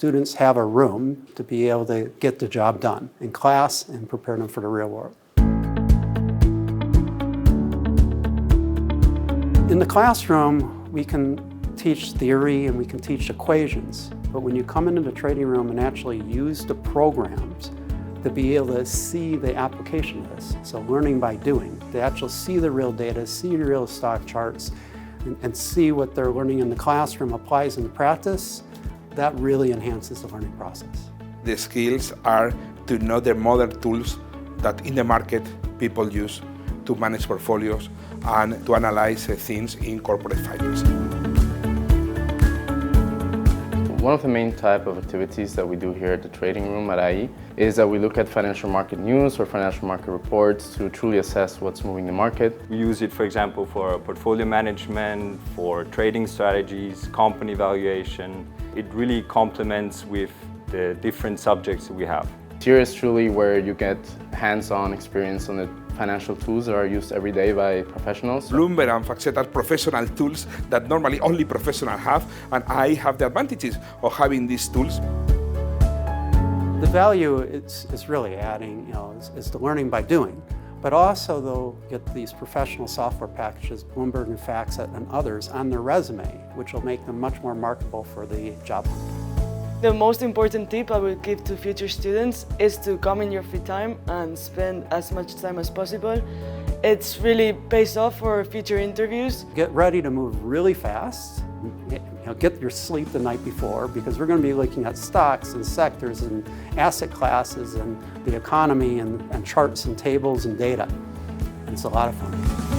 students have a room to be able to get the job done in class and prepare them for the real world. In the classroom, we can teach theory and we can teach equations, but when you come into the trading room and actually use the programs to be able to see the application of this, so learning by doing, to actually see the real data, see the real stock charts, and see what they're learning in the classroom applies in practice, that really enhances the learning process. The skills are to know the modern tools that in the market people use to manage portfolios and to analyze things in corporate finance. One of the main type of activities that we do here at the trading room at IE is that we look at financial market news or financial market reports to truly assess what's moving the market. We use it, for example, for portfolio management, for trading strategies, company valuation. It really complements with the different subjects we have. Here is truly where you get hands-on experience on the financial tools that are used every day by professionals. Bloomberg and FactSet are professional tools that normally only professionals have, and I have the advantages of having these tools. The value is really adding, is the learning by doing, but also they'll get these professional software packages, Bloomberg and FactSet and others, on their resume, which will make them much more marketable for the job market. The most important tip I would give to future students is to come in your free time and spend as much time as possible. It's really pays off for future interviews. Get ready to move really fast. Get your sleep the night before, because we're going to be looking at stocks and sectors and asset classes and the economy and charts and tables and data. And it's a lot of fun.